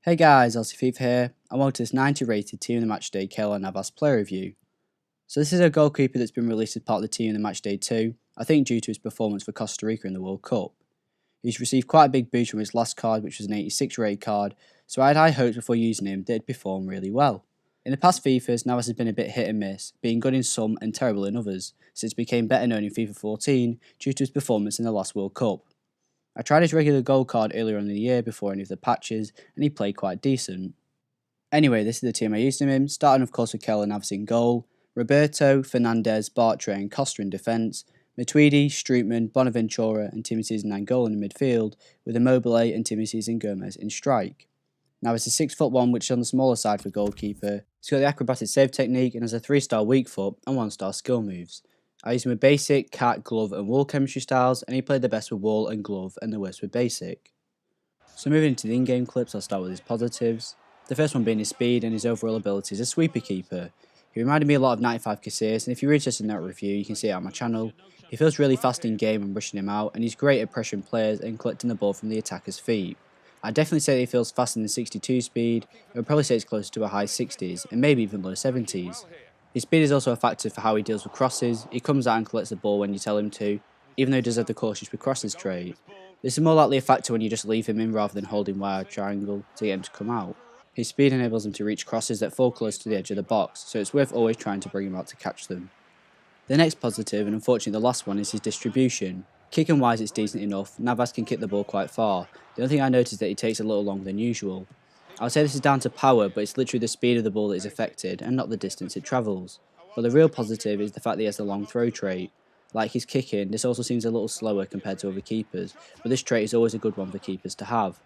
Hey guys, Fifa here, and welcome to this 90 rated Team of the Matchday Keylor Navas player review. So this is a goalkeeper that's been released as part of the Team of the Matchday 2, I think due to his performance for Costa Rica in the World Cup. He's received quite a big boost from his last card, which was an 86 rated card, so I had high hopes before using him that he'd perform really well. In the past Fifas, Navas has been a bit hit and miss, being good in some and terrible in others, since he became better known in FIFA 14 due to his performance in the last World Cup. I tried his regular gold card earlier on in the year before any of the patches, and he played quite decent. Anyway, this is the team I used him in, starting of course with Keylor Navas in goal, Roberto, Fernandez, Bartre and Costa in defence, Matuidi, Strootman, Bonaventura and Timothy and Angola in midfield, with Immobile and Timothy and Gomez in strike. Navas is 6'1", which is on the smaller side for goalkeeper. He's got the acrobatic save technique and has a 3-star weak foot and 1-star skill moves. I used him with basic, cat, glove and wall chemistry styles, and he played the best with wall and glove and the worst with basic. So moving into the in-game clips, I'll start with his positives. The first one being his speed and his overall ability as a sweeper keeper. He reminded me a lot of 95 Casillas, and if you're interested in that review, you can see it on my channel. He feels really fast in game and rushing him out, and he's great at pressuring players and collecting the ball from the attacker's feet. I'd definitely say that he feels faster than 62 speed. I would probably say it's closer to a high 60s, and maybe even low 70s. His speed is also a factor for how he deals with crosses. He comes out and collects the ball when you tell him to, even though he does have the cautious with crosses trait. This is more likely a factor when you just leave him in rather than holding wide triangle to get him to come out. His speed enables him to reach crosses that fall close to the edge of the box, so it's worth always trying to bring him out to catch them. The next positive, and unfortunately the last one, is his distribution. Kicking wise it's decent enough, Navas can kick the ball quite far. The only thing I noticed is that he takes a little longer than usual. I would say this is down to power, but it's literally the speed of the ball that is affected and not the distance it travels. But the real positive is the fact that he has the long throw trait. Like his kicking, this also seems a little slower compared to other keepers, but this trait is always a good one for keepers to have.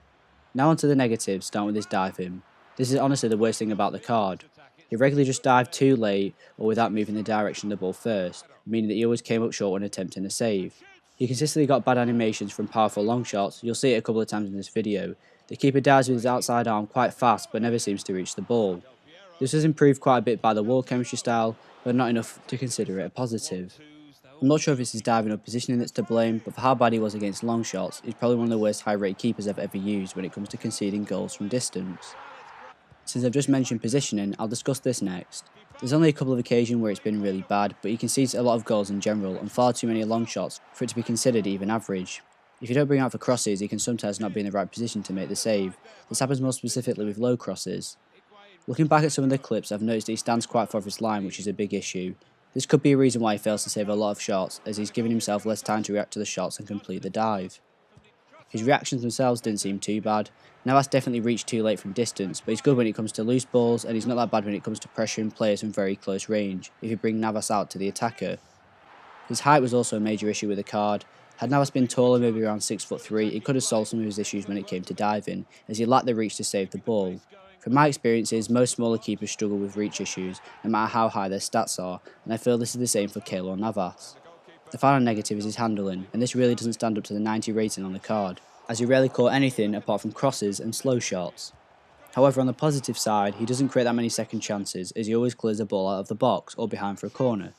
Now onto the negatives, starting with his diving. This is honestly the worst thing about the card. He regularly just dived too late or without moving the direction of the ball first, meaning that he always came up short when attempting a save. He consistently got bad animations from powerful long shots. You'll see it a couple of times in this video. The keeper dives with his outside arm quite fast but never seems to reach the ball. This was improved quite a bit by the wall chemistry style, but not enough to consider it a positive. I'm not sure if it's his diving or positioning that's to blame, but for how bad he was against long shots, he's probably one of the worst high-rated keepers I've ever used when it comes to conceding goals from distance. Since I've just mentioned positioning, I'll discuss this next. There's only a couple of occasions where it's been really bad, but he concedes a lot of goals in general and far too many long shots for it to be considered even average. If you don't bring out for crosses, he can sometimes not be in the right position to make the save. This happens more specifically with low crosses. Looking back at some of the clips, I've noticed that he stands quite far off his line, which is a big issue. This could be a reason why he fails to save a lot of shots, as he's giving himself less time to react to the shots and complete the dive. His reactions themselves didn't seem too bad. Navas definitely reached too late from distance, but he's good when it comes to loose balls, and he's not that bad when it comes to pressuring players from very close range, if you bring Navas out to the attacker. His height was also a major issue with the card. Had Navas been taller, maybe around 6'3", it could have solved some of his issues when it came to diving, as he lacked the reach to save the ball. From my experiences, most smaller keepers struggle with reach issues, no matter how high their stats are, and I feel this is the same for Keylor Navas. The final negative is his handling, and this really doesn't stand up to the 90 rating on the card, as he rarely caught anything apart from crosses and slow shots. However, on the positive side, he doesn't create that many second chances, as he always clears the ball out of the box or behind for a corner.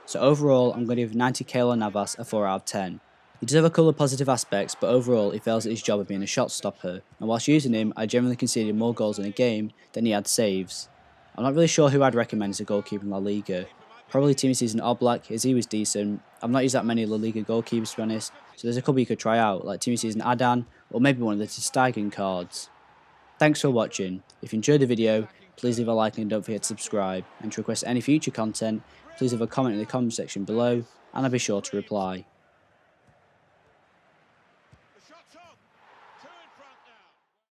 So overall, I'm going to give 90 Keylor Navas a 4 out of 10. He does have a couple of positive aspects, but overall he fails at his job of being a shot stopper, and whilst using him, I generally conceded more goals in a game than he had saves. I'm not really sure who I'd recommend as a goalkeeper in La Liga. Probably Timothy and Oblak, as he was decent. I've not used that many La Liga goalkeepers to be honest, so there's a couple you could try out, like Timothy and Adan, or maybe one of the Steigen cards. Thanks for watching. If you enjoyed the video, please leave a like and don't forget to subscribe, and to request any future content, please leave a comment in the comment section below, and I'll be sure to reply.